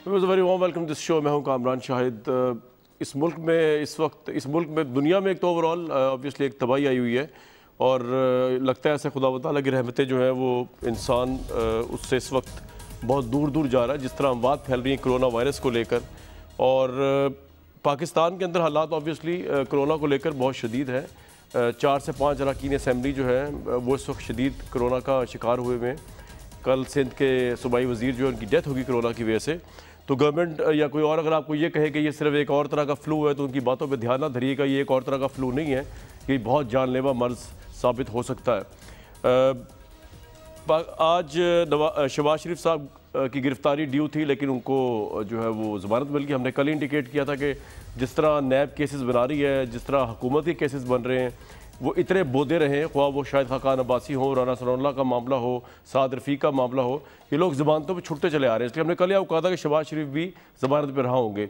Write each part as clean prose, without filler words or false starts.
Very warm welcome this show. मैं हूं कामरान शाहिद। इस मुल्क में दुनिया में एक तो ओवरऑल ऑब्वियसली एक तबाही आई हुई है और लगता है ऐसे खुदा व तआला की रहमतें जो हैं वो इंसान उससे इस वक्त बहुत दूर दूर जा रहा है। जिस तरह अमवात फैल रही हैं कोरोना वायरस को लेकर, और पाकिस्तान के अंदर हालात ऑब्वियसली कोरोना को लेकर बहुत शदीद है। 4 से 5 अरकान असम्बली जो है वो इस वक्त शदीद कोरोना का शिकार हुए में। कल सिंध के सूबाई वज़ीर जो है उनकी डेथ होगी कोरोना की वजह से। तो गवर्नमेंट या कोई और अगर आपको ये कहे कि ये सिर्फ एक और तरह का फ्लू है तो उनकी बातों पे ध्यान ना धरिएगा। ये एक और तरह का फ्लू नहीं है, ये बहुत जानलेवा मर्ज साबित हो सकता है। आज शहबाज शरीफ साहब की गिरफ्तारी ड्यू थी, लेकिन उनको जो है वो ज़मानत मिल गई। हमने कल ही इंडिकेट किया था कि जिस तरह नैब केसेस बना रही है, जिस तरह हुकूमत के केसेस बन रहे हैं, वो इतने बोदे रहे, ख्वाह वो शायद खाकान अब्बासी हो, राना सनाउल्लाह का मामला हो, साद रफ़ीक का मामला हो, ये लोग ज़मानतों पे छुटते चले आ रहे हैं। इसलिए हमने कल यह कहा था कि शहबाज शरीफ भी ज़मानत पर रहा होंगे।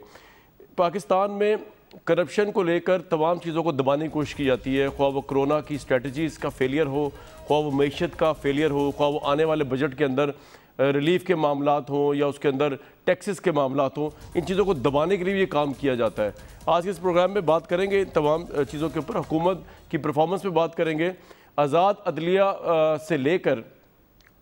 पाकिस्तान में करप्शन को लेकर तमाम चीज़ों को दबाने की कोशिश की जाती है, ख्वाह वो कोरोना की स्ट्रेटजीज़ का फेलियर हो, ख्वाह वो मईशत का फेलियर हो, ख्वाह वो आने वाले बजट के अंदर रिलीफ के मामलात हों या उसके अंदर टैक्सेस के मामलात हों, इन चीज़ों को दबाने के लिए ये काम किया जाता है। आज के इस प्रोग्राम में बात करेंगे तमाम चीज़ों के ऊपर। हुकूमत की परफॉर्मेंस पे बात करेंगे, आज़ाद अदलिया से लेकर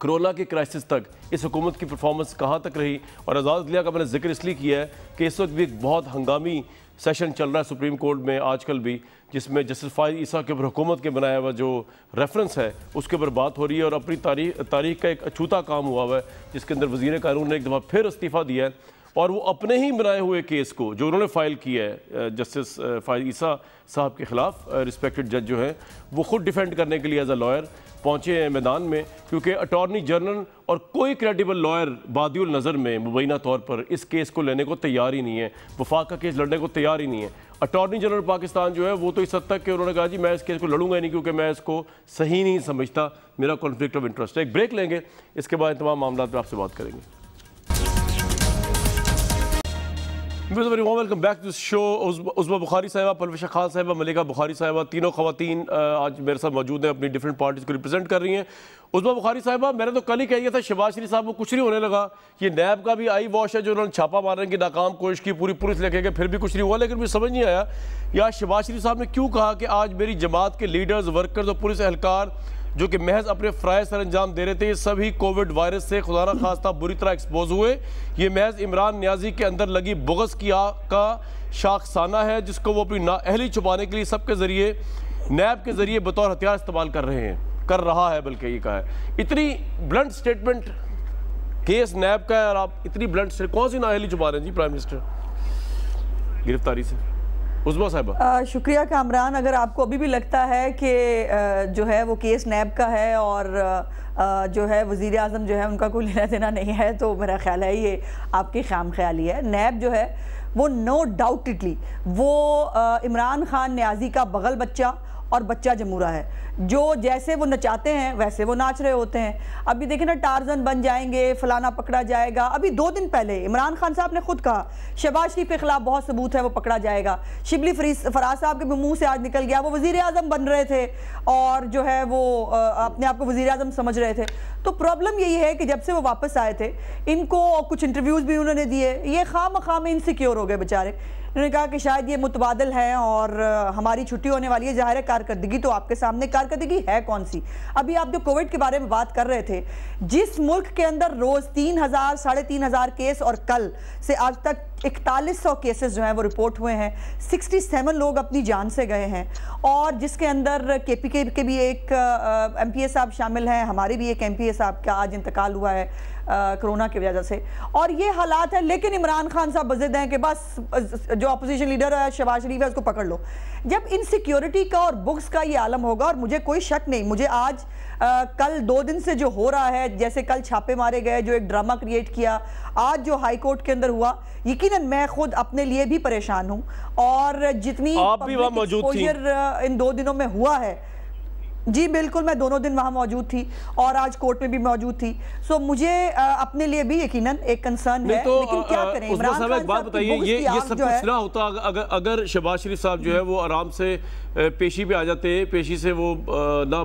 कोरोना के क्राइसिस तक इस हुकूमत की परफॉर्मेंस कहाँ तक रही। और आज़ाद अदलिया का मैंने जिक्र इसलिए किया है कि इस वक्त भी एक बहुत हंगामी सेशन चल रहा है सुप्रीम कोर्ट में आजकल भी, जिसमें जस्टिस फ़ाइज़ ईसा के ऊपर हुकूमत के बनाया हुआ जो रेफरेंस है उसके ऊपर बात हो रही है। और अपनी तारीख का एक अछूता काम हुआ हुआ है जिसके अंदर वज़ीर कानून ने एक दफ़ा फिर इस्तीफ़ा दिया है और वो अपने ही बनाए हुए केस को जो उन्होंने फ़ाइल किया है जस्टिस फ़ाइज़ ईसा साहब के ख़िलाफ़, रिस्पेक्टेड जज जो है वो ख़ुद डिफेंड करने के लिए एज अ लॉयर पहुँचे हैं मैदान में, क्योंकि अटॉर्नी जनरल और कोई क्रेडिबल लॉयर बादिउल नज़र में मुबैना तौर पर इस केस को लेने को तैयार ही नहीं है, वफाक का केस लड़ने को तैयार ही नहीं है। अटॉर्नी जनरल पाकिस्तान जो है वो तो इस हद तक कि उन्होंने कहा जी मैं इस केस को लड़ूंगा ही नहीं क्योंकि मैं इसको सही नहीं समझता, मेरा कॉन्फ्लिक्ट ऑफ इंटरेस्ट है। एक ब्रेक लेंगे, इसके बाद तमाम मामला पर आपसे बात करेंगे। Very warm welcome back to this show. Uzma Bukhari साहिबा, परवेश खान साहिबा, मलिका बुखारी साहिबा, तीनों ख़वातीन आज मेरे साथ मौजूद हैं, अपनी डिफरेंट पार्टीज़ को रिप्रेजेंट कर रही हैं। उज़्मा बुखारी साहिबा, मैंने तो कल ही कह दिया था शहबाज शरीफ साहब को कुछ नहीं होने लगा। ये नैब का भी आई वॉश है जो उन्होंने छापा मारने की नाकाम कोशिश की, पूरी पुलिस लेके गए, फिर भी कुछ नहीं हुआ। लेकिन मुझे समझ नहीं आया यार शहबाज शरीफ साहब ने क्यों कहा कि आज मेरी जमात के लीडर्स, वर्कर्स और पुलिस एहलकार जो कि महज अपने फ़राइज़ सर अंजाम दे रहे थे, ये सभी कोविड वायरस से खुदा न खास्ता बुरी तरह एक्सपोज हुए। ये महज इमरान नियाज़ी के अंदर लगी बुग़्ज़ की आग का शाखसाना है जिसको वो अपनी नाअहली छुपाने के लिए सबके ज़रिए नैब के ज़रिए बतौर हथियार इस्तेमाल कर रहा है, बल्कि ये कहा है। इतनी ब्लंट स्टेटमेंट केस नैब का है और आप इतनी ब्लंट स्टेटमेंट कौन सी नाअहली छुपा रहे हैं जी प्राइम मिनिस्टर गिरफ्तारी से? उज़्मा साहिबा शुक्रिया कामरान। अगर आपको अभी भी लगता है कि जो है वो केस नैब का है और जो है वज़ीर आज़म जो है उनका कोई लेना देना नहीं है, तो मेरा ख्याल है ये आपकी खाम ख्याली है। नैब जो है वो नो डाउटेडली वो इमरान खान नियाज़ी का बगल बच्चा और बच्चा जमूरा है, जो जैसे वो नचाते हैं वैसे वो नाच रहे होते हैं। अभी देखें ना, टार्जन बन जाएंगे, फलाना पकड़ा जाएगा। अभी 2 दिन पहले इमरान खान साहब ने खुद कहा शहबाज शरीफ के खिलाफ बहुत सबूत है, वो पकड़ा जाएगा। शिबली फराज साहब के मुंह से आज निकल गया वो वज़ीर आज़म बन रहे थे और जो है वो अपने आप को वज़ीर आज़म समझ रहे थे। तो प्रॉब्लम यही है कि जब से वो वापस आए थे, इनको कुछ इंटरव्यूज़ भी उन्होंने दिए, ये खाम इनसिक्योर हो गए बेचारे। उन्होंने कहा कि शायद ये मुतबादल हैं और हमारी छुट्टी होने वाली है, ज़ाहिर है कारकर्दगी तो आपके सामने, कारकर्दगी है कौन सी? अभी आप जो कोविड के बारे में बात कर रहे थे, जिस मुल्क के अंदर रोज़ 3,000 साढ़े 3,000 केस और कल से आज तक 4100 केसेस जो हैं वो रिपोर्ट हुए हैं, 67 लोग अपनी जान से गए हैं, और जिसके अंदर KPK के भी एक MPA साहब शामिल हैं, हमारे भी एक MPA साहब का आज इंतकाल हुआ है कोरोना की वजह से। और ये हालात है, लेकिन इमरान खान साहब बज़िद हैं कि बस जो अपोजिशन लीडर है शहबाज शरीफ है उसको पकड़ लो। जब इनसिक्योरिटी का और बुक्स का ये आलम होगा, और मुझे कोई शक नहीं, मुझे आज कल 2 दिन से जो हो रहा है, जैसे कल छापे मारे गए, जो एक ड्रामा क्रिएट किया, आज जो हाई कोर्ट के अंदर हुआ, यकीनन मैं खुद अपने लिए भी परेशान हूँ। और जितनी आप भी वहाँ मौजूद थी, इन 2 दिनों में हुआ है जी बिल्कुल, मैं दोनों दिन वहाँ मौजूद थी और आज कोर्ट में भी मौजूद थी। सो मुझे अपने लिए भी यकीनन एक कंसर्न है, तो लेकिन क्या करें। इमरान खान एक बात बताइए, ये सब कुछ ना होता अगर शहबाज शरीफ साहब जो है वो आराम से पेशी पे आ जाते, पेशी से वो ना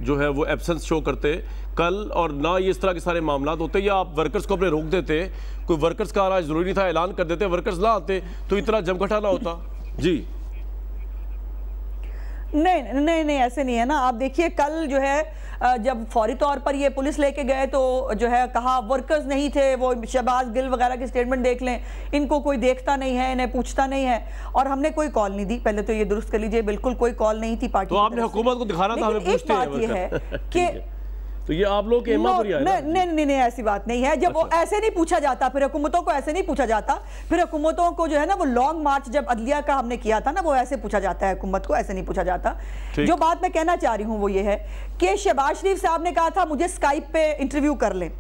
जो है वो एब्सेंस शो करते कल, और ना ये इस तरह के सारे मामला होते, या आप वर्कर्स को अपने रोक देते, कोई वर्कर्स का आना जरूरी था, ऐलान कर देते, वर्कर्स ना आते तो इतना जमघटा ना होता। जी नहीं नहीं नहीं, ऐसे नहीं है ना। आप देखिए कल जो है जब फौरी तौर पर ये पुलिस लेके गए तो जो है कहा वर्कर्स नहीं थे, वो शहबाज गिल वगैरह की स्टेटमेंट देख लें, इनको कोई देखता नहीं है, इन्हें पूछता नहीं है, और हमने कोई कॉल नहीं दी। पहले तो ये दुरुस्त कर लीजिए, बिल्कुल कोई कॉल नहीं थी पार्टी। तो आपने हुकूमत को दिखाना था, हमें पूछते हैं। एक बात ये है कि तो ये आप लोग के नहीं, ऐसी बात नहीं है। जब वो ऐसे नहीं पूछा जाता, फिर हुकूमतों को ऐसे नहीं पूछा जाता, फिर हुकूमतों को जो है ना वो लॉन्ग मार्च जब अदलिया का हमने किया था ना, वो ऐसे पूछा जाता है, हुकूमत को ऐसे नहीं पूछा जाता। जो बात मैं कहना चाह रही हूँ वो ये है कि शहबाज शरीफ साहब ने कहा था मुझे स्काइप पे इंटरव्यू कर लें,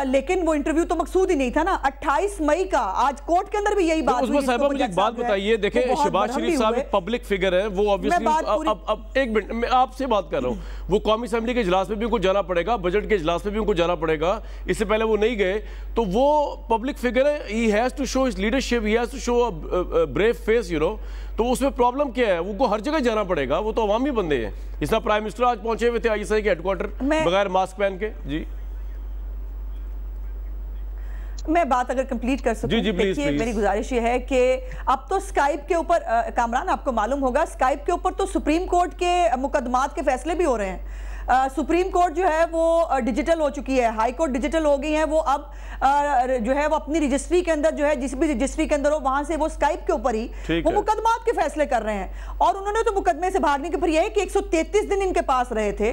लेकिन वो इंटरव्यू तो मकसूद ही नहीं था ना। 28 मई का आज कोर्ट के अंदर भी यही बात हुई। मुझे एक बात बताइए, देखें शहबाज शरीफ साहब एक पब्लिक फिगर है, वो ऑब्वियसली अब एक मिनट मैं आपसे बात कर रहा हूँ, वो कौमी असेंबली के इजलास में भी उनको जाना पड़ेगा, बजट के इजलास में भी उनको जाना पड़ेगा, इससे पहले वो नहीं गए, तो वो पब्लिक फिगर है, he has to show his leadership, he has to show a brave face, you know. तो उसमें प्रॉब्लम क्या है, उनको हर जगह जाना पड़ेगा, वो तो अवामी बंदे हैं। इस तरह प्राइम मिनिस्टर आज पहुंचे हुए थे आईएसआई के हेडक्वार्टर बगैर मास्क पहन के। जी मैं बात अगर कंप्लीट कर सकूं, देखिए मेरी गुजारिश ये है कि अब तो स्काइप के ऊपर कामरान आपको मालूम होगा, स्काइप के ऊपर तो सुप्रीम कोर्ट के मुकदमात के फैसले भी हो रहे हैं। सुप्रीम कोर्ट जो है वो डिजिटल हो चुकी है, हाई कोर्ट डिजिटल हो गई है, वो अब जो है वो अपनी रजिस्ट्री के अंदर जो है जिस भी रजिस्ट्री के अंदर हो वहां से वो स्काइप के ऊपर ही वो मुकदमात के फैसले कर रहे हैं। और उन्होंने तो मुकदमे से भागने के फिर यह है कि 133 दिन इनके पास रहे थे,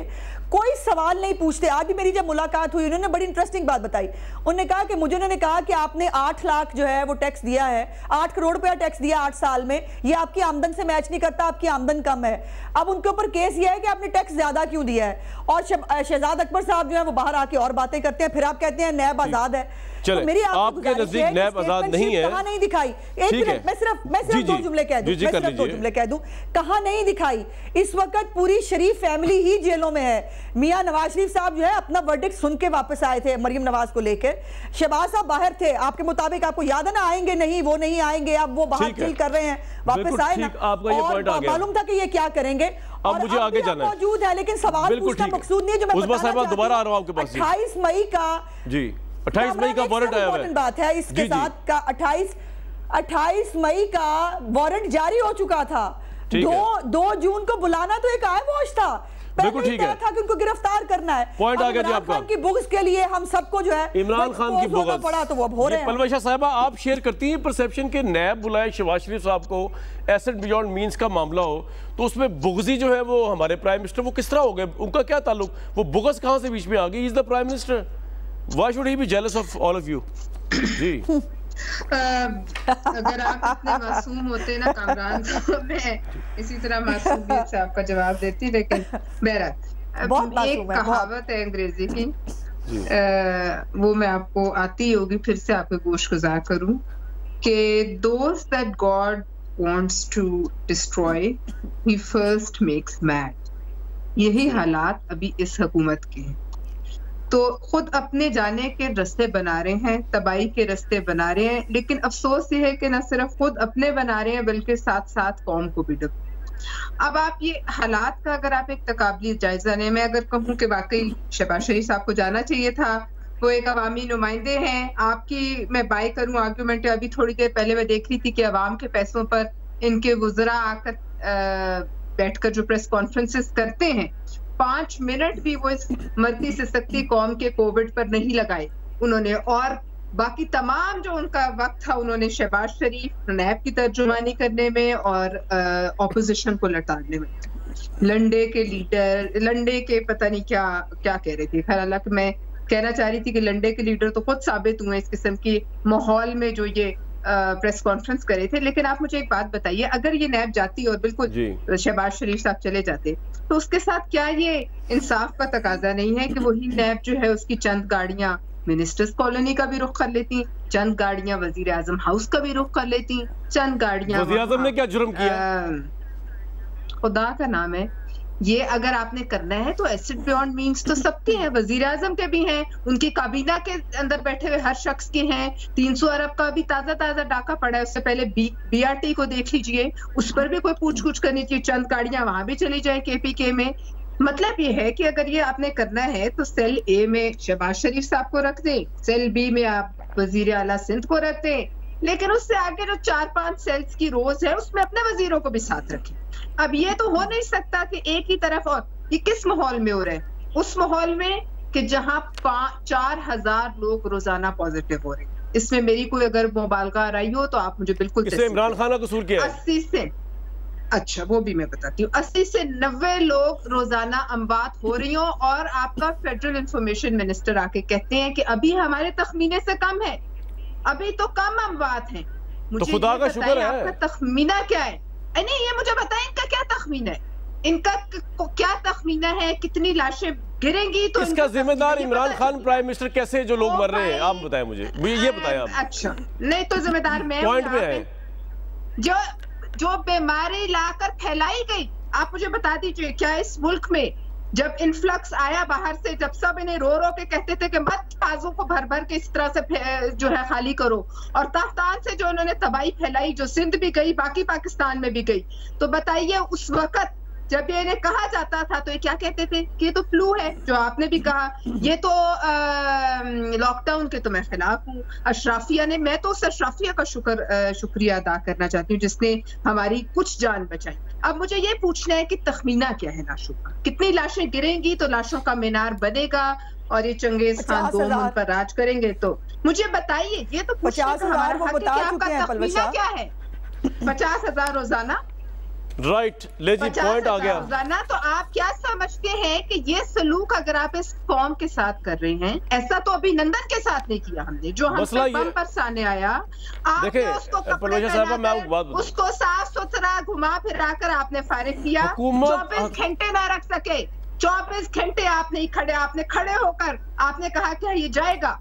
कोई सवाल नहीं पूछते। आज भी मेरी जब मुलाकात हुई उन्होंने बड़ी इंटरेस्टिंग बात बताई। उन्होंने कहा कि मुझे उन्होंने कहा कि आपने 8 लाख जो है वो टैक्स दिया है, 8 करोड़ रुपया टैक्स दिया 8 साल में, ये आपकी आमदन से मैच नहीं करता, आपकी आमदन कम है। अब उनके ऊपर केस ये है कि आपने टैक्स ज्यादा क्यों दिया है। और शहजाद अकबर साहब जो है वो बाहर आके और बातें करते हैं, फिर आप कहते हैं नैब आजाद है। तो मेरी आपके नजदीक नैब आजाद नहीं है, कहां नहीं दिखाई। एक मिनट, मैं सिर्फ 2 जुमले कह दूं, मैं सिर्फ 2 जुमले कह दूं, कहां नहीं दिखाई। इस वक्त पूरी शरीफ फैमिली ही जेलों में है। मियां नवाज शरीफ साहब जो है अपना वर्डिक्ट सुन के वापस आए थे मरियम नवाज को लेकर, शहबाज साहब बाहर थे, आपके मुताबिक आपको याद है ना, आएंगे नहीं, वो नहीं आएंगे, अब वो बाहर चिल कर रहे हैं, वापस आए ना, और मालूम था कि ये क्या करेंगे। अब मुझे आगे जाना है, मौजूद है, लेकिन सवाल पूछना मकसूद नहीं है। जो मैं दोबारा आ रहा हूं आपके पास। 28 मई का जी 28 मई का वारंट आया है, बात है इसके साथ का 28 मई का वारंट जारी हो चुका था। 2 जून को बुलाना तो एक आयवोश था, बिल्कुल ठीक है, था कि उनको गिरफ्तार करना है। पॉइंट आ गया जी आपका। इमरान खान की बुग़्ज़ के लिए हम सबको जो है इमरान खान की बुग़्ज़ पड़ा, तो वो अब हो रहे हैं। पलवशा साहिबा, आप शेयर करती हैं परसेप्शन के नैब बुलाए शहबाज शरीफ साहब को, एसेट बियॉन्ड मींस का मामला हो, तो उसमें बुग़्ज़ी जो है वो हमारे प्राइम मिनिस्टर वो किस तरह हो गए, उनका क्या ताल्लुक, वो बुग़्ज़ कहां से बीच में आ गई? Is the prime minister, why should he be jealous of all of you? जी अगर आप इतने मासूम होते ना कामरान, तो मैं इसी तरह मासूमियत से आपका जवाब देती, लेकिन बहरहाल एक कहावत है अंग्रेजी की, वो मैं आपको आती होगी, फिर से आपको गोशगुजार करूं कि those that God wants to destroy, he first makes mad। यही हालात अभी इस हुकूमत के हैं। तो खुद अपने जाने के रास्ते बना रहे हैं, तबाही के रास्ते बना रहे हैं, लेकिन अफसोस ये है कि न सिर्फ खुद अपने बना रहे हैं बल्कि साथ साथ कौम को भी डुबा। अब आप ये हालात का अगर आप एक तकाबली जायजा लें, मैं अगर कहूँ कि वाकई शहबाज शरीफ साहब को जाना चाहिए था, वो एक अवामी नुमाइंदे हैं। आपकी मैं बाय करूँ आर्गूमेंट, अभी थोड़ी देर पहले मैं देख रही थी कि अवाम के पैसों पर इनके वुज़रा आकर बैठकर जो प्रेस कॉन्फ्रेंसेस करते हैं, 5 मिनट भी वो इस मरती से सकती कौम के कोविड पर नहीं लगाए उन्होंने, और बाकी तमाम जो उनका वक्त था उन्होंने शहबाज शरीफ नैब की तर्जुमानी करने में और ऑपोजिशन को लताड़ने में। लंडे के लीडर, लंडे के पता नहीं क्या क्या कह रहे थे, खैर हालांकि मैं कहना चाह रही थी कि लंडे के लीडर तो खुद साबित हुए इस किस्म की माहौल में जो ये प्रेस कॉन्फ्रेंस करे थे। लेकिन आप मुझे एक बात बताइए, अगर ये नैब जाती और बिल्कुल शहबाज शरीफ साहब चले जाते, तो उसके साथ क्या ये इंसाफ का तकाजा नहीं है कि वही नैब जो है उसकी चंद गाड़ियां मिनिस्टर्स कॉलोनी का भी रुख कर लेती, चंद गाड़ियां वजीर आजम हाउस का भी रुख कर लेती, चंद गाड़ियां वजीर आजम ने क्या जुर्म किया? खुदा का नाम है, ये अगर आपने करना है तो एसेट बियॉन्ड मीन्स तो सबके हैं, वजीर आजम के भी हैं, उनकी काबीना के अंदर बैठे हुए हर शख्स के हैं। 300 अरब का भी ताजा डाका पड़ा है, उससे पहले BRT को देख लीजिए, उस पर भी कोई पूछ करनी चाहिए, चंद गाड़ियां वहां भी चली जाए KPK में। मतलब ये है कि अगर ये आपने करना है तो सेल A में शहबाज शरीफ साहब को रख दें, सेल B में आप वजीर आला सिंध को रख दें, लेकिन उससे आगे जो 4-5 सेल्स की रोज है उसमें अपने वजीरों को भी साथ रखें। अब ये तो हो नहीं सकता कि एक ही तरफ, और ये किस माहौल में हो रहा है? उस माहौल में कि जहां 4,000 लोग रोजाना पॉजिटिव हो रहे हैं। इसमें मेरी कोई अगर मुबालगा आ रही हो तो आप मुझे बिल्कुल। इसमें इमरान खान का कसूर क्या है? 80 से, अच्छा वो भी मैं बताती हूँ, 80 से 90 लोग रोजाना अमवात हो रही हो, और आपका फेडरल इंफॉर्मेशन मिनिस्टर आके कहते हैं कि अभी हमारे तखमीने से कम है, अभी तो कम अमवात हैं। मुझे तो खुदा का शुक्र है। आपका तखमीना क्या है? नहीं, ये मुझे बताएं इनका क्या तखमीना है, इनका क्या तखमीना है, कितनी लाशें गिरेंगी? तो इसका जिम्मेदार इमरान खान प्राइम मिनिस्टर कैसे जो लोग मर रहे हैं, आप बताएं मुझे, ये बताएं आप। अच्छा, नहीं तो जिम्मेदार मैं पॉइंट पे है। जो बीमारी लाकर फैलाई गई, आप मुझे बता दीजिए, क्या इस मुल्क में जब इन्फ्लक्स आया बाहर से, जब सब इन्हें रो रो के कहते थे कि मत बाजू को भर भर के इस तरह से जो है खाली करो, और ताफ्तान से जो उन्होंने तबाही फैलाई, जो सिंध भी गई, बाकी पाकिस्तान में भी गई, तो बताइए उस वक्त जब ये इन्हें कहा जाता था तो ये क्या कहते थे कि ये तो फ्लू है, जो आपने भी कहा, ये तो लॉकडाउन के तो मैं खिलाफ हूँ। अशराफिया ने, मैं तो उस अशराफिया का शुक्रिया अदा करना चाहती हूँ जिसने हमारी कुछ जान बचाई। अब मुझे ये पूछना है कि तखमीना क्या है लाशों का, कितनी लाशें गिरेंगी तो लाशों का मीनार बनेगा और ये चंगेज खान 2 मुल्क पर राज करेंगे? तो मुझे बताइए, ये तो 50,000 वो बता चुके हैं तखमीना क्या है? 50,000 रोजाना, राइट, ले जी, पॉइंट आ गया। रोजाना। तो आप क्या समझते हैं कि ये सलूक अगर आप इस कौम के साथ कर रहे हैं, ऐसा तो अभिनंदन के साथ नहीं किया हमने, जो हमसे बम बरसाने आया, आपने उसको कपड़े पहनाकर उसको साफ सुथरा घुमा फिरा कर आपने फारिग किया। 24 घंटे ना रख सके, 24 घंटे आप नहीं खड़े, आपने खड़े होकर आपने कहा क्या ये जाएगा?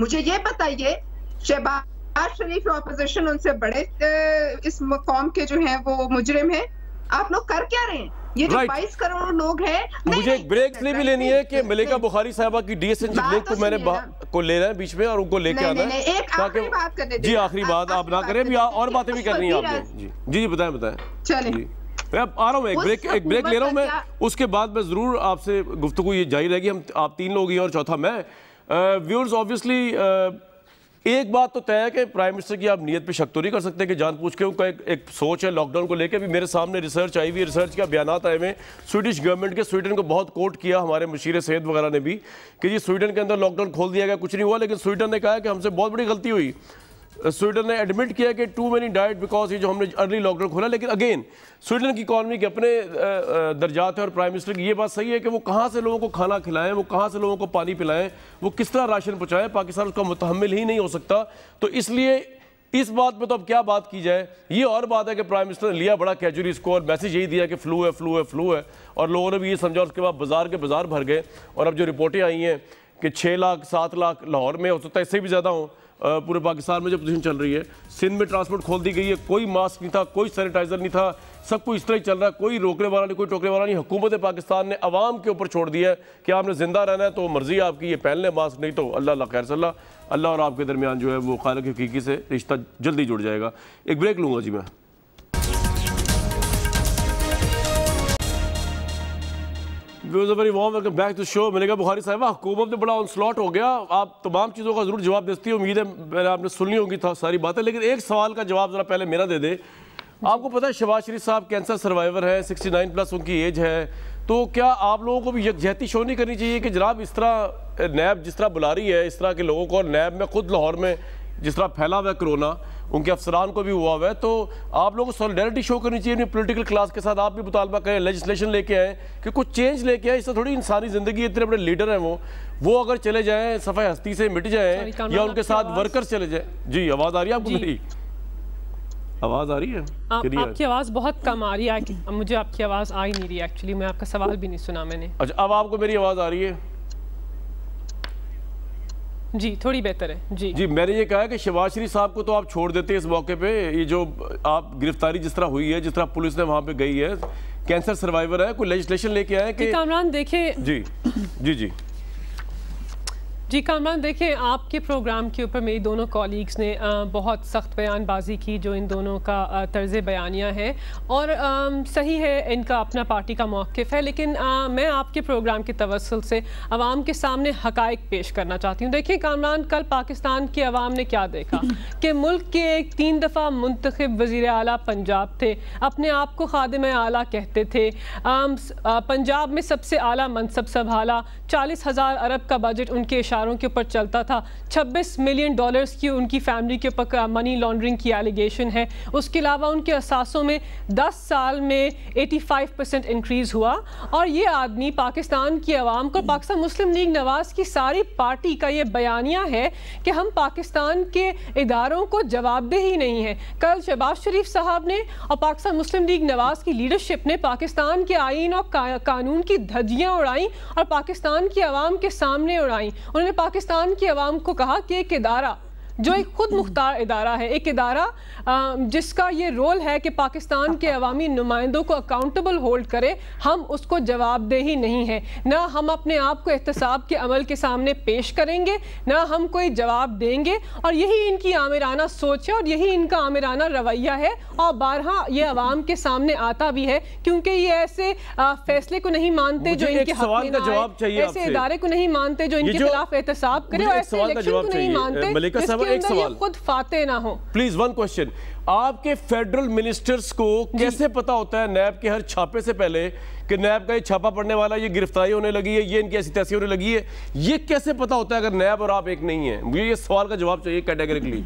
मुझे ये बताइए, शहबाज शरीफ ऑपोजिशन उनसे बड़े इस कौम के जो हैं वो मुजरिम हैं, आप लोग कर क्या रहे हैं? ये जो 22 करोड़ लोग हैं। मुझे एक ब्रेक इसलिए भी लेनी है कि मलिका बुखारी साहबा की DSN लिंक को मैंने को ले रहा है बीच में, और उनको लेके आना है। एक आखिरी बात करने जी, आखिरी बात आप ना करें, भी और बातें भी करनी है आपने। जी बताएं। चलिए, मैं आ रहा हूँ, एक ब्रेक ले रहा हूँ मैं, उसके बाद मैं जरूर आपसे गुफ्तगू ये जारी रहेगी। हम आप 3 लोग ही और चौथा मैं। व्यूअर्स, ऑब्वियसली एक बात तो तय है कि प्राइम मिनिस्टर की आप नीयत पे शक तो नहीं कर सकते कि जानबूझ के उनका एक सोच है लॉकडाउन को लेकर। भी मेरे सामने रिसर्च आई हुई है, रिसर्च का बयानात आए हुए स्वीडिश गवर्नमेंट के। स्वीडन को बहुत कोट किया हमारे मुशीर सेहत वगैरह ने भी कि जी स्वीडन के अंदर लॉकडाउन खोल दिया गया, कुछ नहीं हुआ, लेकिन स्वीडन ने कहा कि हमसे बहुत बड़ी गलती हुई। स्वीडन ने एडमिट किया कि टू मेनी डाइड बिकॉज ये जो हमने अर्ली लॉकडाउन खोला। लेकिन अगेन स्वीडन की इकॉनमी के अपने दर्जात है, और प्राइम मिनिस्टर की ये बात सही है कि वो कहाँ से लोगों को खाना खिलाएं, वो कहाँ से लोगों को पानी पिलाएं, वो किस तरह राशन पहुँचाएं, पाकिस्तान उसका मुतहम्मिल ही नहीं हो सकता। तो इसलिए इस बात पे तो अब क्या बात की जाए। ये और बात है कि प्राइम मिनिस्टर ने लिया बड़ा कैजुअली इसको, और मैसेज यही दिया कि फ्लू है, और लोगों ने भी ये समझा। उसके बाद बाजार के बाजार भर गए, और अब जो रिपोर्टें आई हैं कि 6 लाख 7 लाख लाहौर में, हो सकता है इससे भी ज़्यादा हो, पूरे पाकिस्तान में जो पोजीशन चल रही है। सिंध में ट्रांसपोर्ट खोल दी गई है, कोई मास्क नहीं था, कोई सैनिटाइजर नहीं था, सब कुछ इस तरह ही चल रहा है, कोई रोकने वाला नहीं, कोई टोकने वाला नहीं। हुकूमत पाकिस्तान ने अवाम के ऊपर छोड़ दिया है कि आपने जिंदा रहना है तो मर्जी आपकी, ये पहन लें मास्क, नहीं तो अल्लाह खैर सल्ला, अल्लाह और आपके दरमियान जो है वो खालिक हकीकी से रिश्ता जल्दी जुड़ जाएगा। एक ब्रेक लूँगा जी मैं। Very warm welcome back to show. Malika Bukhari साहिबा, हुकूमत में बड़ा ऑनस्लॉट हो गया, आप तमाम चीज़ों का जरूर जवाब देती है, उम्मीद है मैंने आपने सुननी होगी था सारी बातें, लेकिन एक सवाल का जवाब जरा पहले मेरा दे दे। आपको पता है शहबाज शरीफ साहब कैंसर सर्वाइवर है, 69+ उनकी एज है, तो क्या आप लोगों को भी यकजहती शो नहीं करनी चाहिए कि जनाब इस तरह नैब जिस तरह बुला रही है इस तरह के लोगों को, और नैब में खुद लाहौर में जिस तरह फैला हुआ है कोरोना, उनके अफसरान को भी हुआ हुआ है, तो आप लोगों को सॉलिडेरिटी शो करनी चाहिए पॉलिटिकल क्लास के साथ। आप भी मुतालबा करें, लेजिस्लेशन लेके आए कि कुछ चेंज लेके आए। इससे थोड़ी इंसानी जिंदगी, इतने बड़े लीडर हैं वो अगर चले जाएं, सफ़ाई हस्ती से मिट जाएं, या उनके साथ वर्कर्स चले जाएं। जी आवाज़ आ रही है आपको? मेरी आवाज़ आ रही है? आपकी आवाज़ बहुत कम आ रही है, मुझे आपकी आवाज़ आ ही नहीं रही। एक्चुअली मैं आपका सवाल भी नहीं सुना मैंने। अच्छा, अब आपको मेरी आवाज़ आ रही है? जी थोड़ी बेहतर है। जी मैंने ये कहा कि शहबाज शरीफ साहब को तो आप छोड़ देते हैं इस मौके पे। ये जो आप गिरफ्तारी जिस तरह हुई है, जिस तरह पुलिस ने वहाँ पे गई है, कैंसर सर्वाइवर है, कोई लेजिस्लेशन लेके आए कि कामरान देखें जी जी जी जी कामरान देखें, आपके प्रोग्राम के ऊपर मेरी दोनों कॉलीग्स ने बहुत सख्त बयानबाजी की जो इन दोनों का तर्ज बयानिया है, और सही है इनका अपना पार्टी का मौक़िफ़ है, लेकिन मैं आपके प्रोग्राम के तवस्सुल से आवाम के सामने हक़ाइक़ पेश करना चाहती हूँ। देखिए कामरान, कल पाकिस्तान की आवाम ने क्या देखा कि मुल्क के एक 3 दफ़ा मुंतखब वज़ीर आला पंजाब थे, अपने आप को खादिम आला कहते थे, पंजाब में सबसे आला मनसब संभाला, 40,000 अरब का बजट उनके के ऊपर चलता था, 26 मिलियन डॉलर्स की उनकी फैमिली के ऊपर मनी लॉन्ड्रिंग की एलिगेशन है। उसके अलावा उनके असासों में 10 साल में 85% इंक्रीज़ हुआ, और ये आदमी पाकिस्तान की आवाम को, पाकिस्तान मुस्लिम लीग नवाज़ की सारी पार्टी का ये बयानिया है कि हम पाकिस्तान के इदारों को जवाबदेही नहीं है। कल शहबाज शरीफ साहब ने और पाकिस्तान मुस्लिम लीग नवाज़ की लीडरशिप ने पाकिस्तान के आईन और कानून की धज्जियाँ उड़ाई और पाकिस्तान की आवाम के सामने उड़ाई। उन्होंने पाकिस्तान की आवाम को कहा कि एक इदारा जो एक खुद मुख्तार इदारा है, एक इदारा जिसका ये रोल है कि पाकिस्तान के अवामी नुमाइंदों को अकाउंटेबल होल्ड करे, हम उसको जवाबदेही नहीं है। ना हम अपने आप को एहतसाब के अमल के सामने पेश करेंगे, ना हम कोई जवाब देंगे, और यही इनकी आमिराना सोच है और यही इनका आमिराना रवैया है, और बारहा ये अवाम के सामने आता भी है, क्योंकि ये ऐसे फैसले को नहीं मानते जो इनके हक में ना आए, ऐसे इदारे को नहीं मानते जो इनके खिलाफ एहतसाब करे, और ऐसे इलेक्शन को नहीं मानते एक सवाल, खुद फाते ना हो। प्लीज वन क्वेश्चन, आपके फेडरल मिनिस्टर्स को कैसे पता होता है नैब के हर छापे से पहले कि नैब का ये छापा पड़ने वाला, ये गिरफ्तारी होने लगी है, ये इनकी ऐसी तैसी होने लगी है? ये कैसे पता होता है अगर नैब और आप एक नहीं है? मुझे ये सवाल का जवाब चाहिए कैटेगरिकली।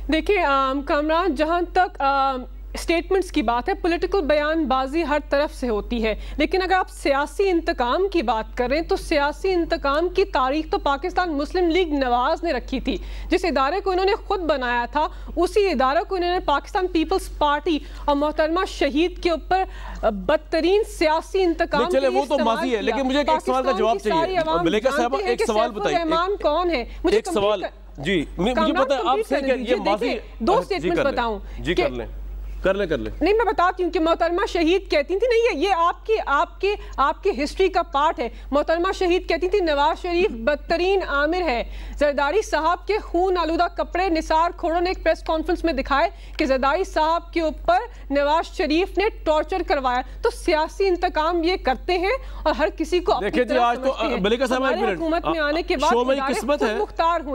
देखिए कामरान, जहां तक स्टेटमेंट्स की बात है, पॉलिटिकल बयानबाजी हर तरफ से होती है, लेकिन अगर आप सियासी इंतकाम की बात करें तो सियासी इंतकाम की तारीख तो पाकिस्तान मुस्लिम लीग नवाज ने रखी थी। जिस इदारे को इन्होंने खुद बनाया था, उसी इदारे को इन्होंने पाकिस्तान पीपल्स पार्टी और मोहतरमा शहीद के ऊपर बदतरीन सियासी इंतकाम, चले वो तो माजी है, लेकिन मुझे एक सवाल का जवाब चाहिए। मलिका साहब एक सवाल बताइए, रहमान कौन है? मुझे एक सवाल जी, मुझे पता है आपसे ये माजी, 2 स्टेटमेंट्स बताऊं जी, कर लें कर ले नहीं, मैं बताती हूँ कि मोहतरमा शहीद कहती थी, नहीं ये आपकी हिस्ट्री का पार्ट है। मोहतरमा शहीद कहती थी नवाज शरीफ बदतरीन आमिर है। जरदारी साहब के खून आलूदा कपड़े निसार खोड़ों ने एक प्रेस कॉन्फ्रेंस में दिखाए कि जरदारी साहब के ऊपर नवाज शरीफ ने टॉर्चर करवाया। तो सियासी इंतकाम ये करते हैं और हर किसी को देखिए जी, आज तो मलिका साहब हुकूमत में आने के बाद किस्मत है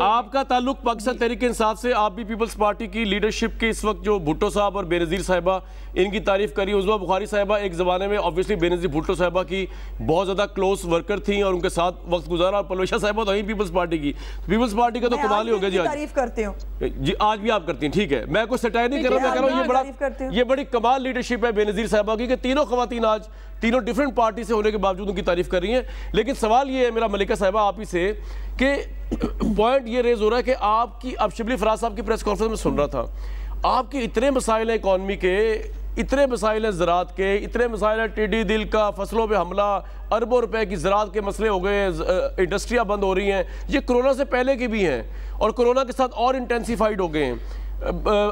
आपका ताल्लुक पाकिस्तान तहरीक इंसाफ से। आप भी पीपल्स पार्टी की लीडरशिप के इस वक्त जो भुट्टो साहब और बेनजीर साहिबा इनकी तारीफ करी। उज़्मा बुखारी साहिबा एक ज़माने में ऑब्वियसली बेनजीर भुट्टो साहिबा की बहुत ज़्यादा क्लोज वर्कर थी और उनके साथ वक्त गुजारा। और परवेशा साहिबा तो ही पीपल्स पार्टी की, पीपल्स पार्टी का तो कमाल ही हो गया जी। तारीफ करती हूँ जी, आज भी आप करती हैं, ठीक है, मैं कोई सटायर नहीं कर रहा, मैं कह रहा हूँ ये बड़ी कमाल लीडरशिप है बेनजीर साहिबा की कि तीनों खवातीन आज तीनों डिफरेंट पार्टी से होने के बावजूद उनकी तारीफ कर रही हैं। लेकिन सवाल ये है मेरा मलिका साहिबा आप ही से कि पॉइंट ये रेज हो रहा है कि आपकी, अब शिबली फराज साहब की प्रेस कॉन्फ्रेंस में सुन रहा था, आपके इतने मसाइल हैं इकॉनमी के, इतने मसाइल हैं ज़राअत के, इतने मसाइल हैं टिड्डी दिल का, फसलों पे हमला, अरबों रुपए की ज़राअत के मसले हो गए, इंडस्ट्रियाँ बंद हो रही हैं, ये कोरोना से पहले की भी हैं और कोरोना के साथ और इंटेंसीफाइड हो गए हैं।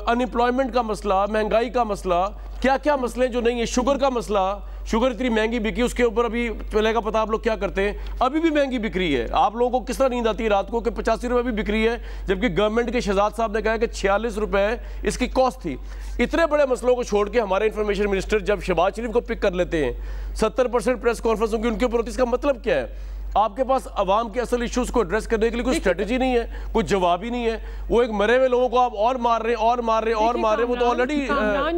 अनएम्प्लॉयमेंट का मसला, महंगाई का मसला, क्या क्या मसले जो नहीं है, शुगर का मसला, शुगर इतनी महंगी बिकी, उसके ऊपर अभी पहले का पता आप लोग क्या करते हैं, अभी भी महंगी बिक रही है। आप लोगों को किस तरह नींद आती है रात को कि 85 रुपये भी बिक रही है, जबकि गवर्नमेंट के शहजाद साहब ने कहा कि 46 रुपये इसकी कॉस्ट थी। इतने बड़े मसलों को छोड़ के हमारे इंफॉर्मेशन मिनिस्टर जब शहबाज शरीफ को पिक कर लेते हैं, 70% प्रेस कॉन्फ्रेंस होगी उनके ऊपर होती है, इसका मतलब क्या है? आपके पास अवाम के असल इश्यूज को एड्रेस करने के लिए कोई स्ट्रेटजी नहीं है, कोई जवाब ही नहीं है। वो एक मरे हुए लोगों को आप और मार रहे वो तो ऑलरेडी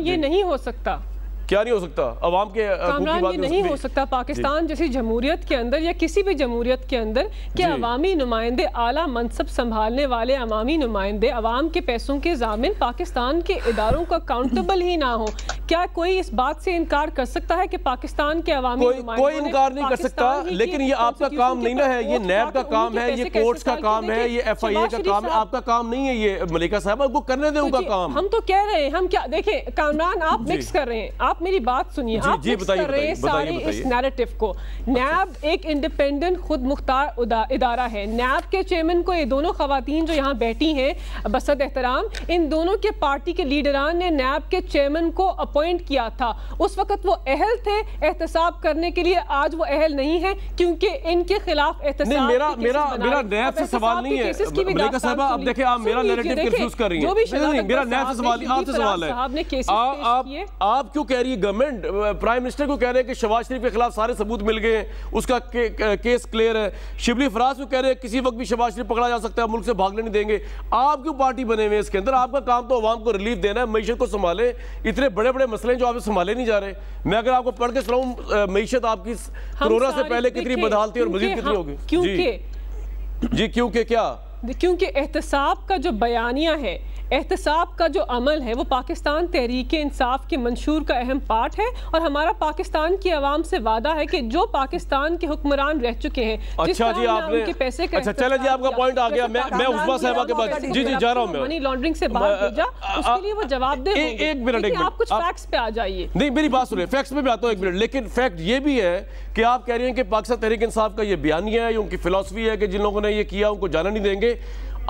ये नहीं हो सकता। क्या नहीं हो सकता? अवाम के कामरान ये नहीं हो सकता पाकिस्तान जैसी जमहूरियत के अंदर या किसी भी जमहूरियत के अंदर कि अवामी नुमाइंदे, आला मनसब संभालने वाले अवामी नुमाइंदे अवाम के पैसों के ज़ामिन पाकिस्तान के इदारों का अकाउंटेबल ही ना हो। क्या कोई इस बात से इनकार कर सकता है कि पाकिस्तान के अवामी कोई इनकार नहीं कर सकता, लेकिन ये आपका काम नहीं ना है, ये नैब का काम है, ये कोर्ट्स का काम है, ये FIA का काम है, आपका काम नहीं है ये। मलिका साहब आपको करने दें उनका काम। हम तो कह रहे हैं, हम क्या देखें कामरान, आप मिक्स कर रहे हैं, आप आप मेरी बात सुनिए, आप मिक्स कर रहे हैं सारे इस नैरेटिव को। नैब एक इंडिपेंडेंट खुद मुख्तार इदारा है। नैब के चेयरमैन को ये दोनों खवातीन जो यहाँ बैठी हैं बसद एहतराम, इन दोनों के पार्टी के लीडरान ने नैब के चेयरमैन को अपॉइंट किया था। उस वक्त वो अहल थे एहतसाब करने के लिए, आज वो अहल नहीं है क्योंकि इनके खिलाफ एहतसाब। मेरा नैब से सवाल नहीं है मलिका साहिबा, आप देखिए आप मेरा नैरेटिव कंफ्यूज कर रही हैं। मेरा नैब से सवाल आपसे सवाल है, आप क्यों कह रही है गवर्नमेंट प्राइम मिनिस्टर को कह रहे हैं कि शहबाज शरीफ के खिलाफ सारे सबूत मिल गए हैं, उसका केस क्लियर है। शिबली फराज को कह रहे हैं किसी वक्त भी शहबाज शरीफ पकड़ा जा सकता है, मुल्क से भागने नहीं देंगे। आप क्यों पार्टी बने हुए हैं इसके अंदर? आपका काम तो अवाम को रिलीफ देना है, मईशत को संभाले। इतने बड़े बड़े मसले जो आप संभाले नहीं जा रहे। मैं अगर आपको पढ़ के सुनाऊं मईशत आपकी कोरोना से पहले कितनी बदहाल थी और मजीद कितनी होगी। जी क्योंकि क्या? क्योंकि एहतसाब का जो बयानिया है, एहतसाब का जो अमल है, वो पाकिस्तान तहरीक इंसाफ के मंशूर का अहम पार्ट है और हमारा पाकिस्तान की आवाम से वादा है कि जो पाकिस्तान के हुक्मरान रह चुके हैं। अच्छा जी, आपने उनके पैसे का अच्छा चले जी, आपका पॉइंट आ गया। मैं उस्मा साहिबा के पास जी जा रहा हूं। मनी लॉन्ड्रिंग से बाहर भेजा, उसके लिए वो जवाब दे। एक मिनट आप कुछ फैक्ट्स पे आ जाइए। नहीं, मेरी बात सुनिए, फैक्ट्स पे भी आता हूं एक मिनट। लेकिन फैक्ट ये भी है कि आप कह रहे हैं कि पाकिस्तान तहरीक इंसाफ का ये बयानिया है, उनकी फिलॉसफी है कि जिन लोगों ने ये किया उनको जाना नहीं देंगे।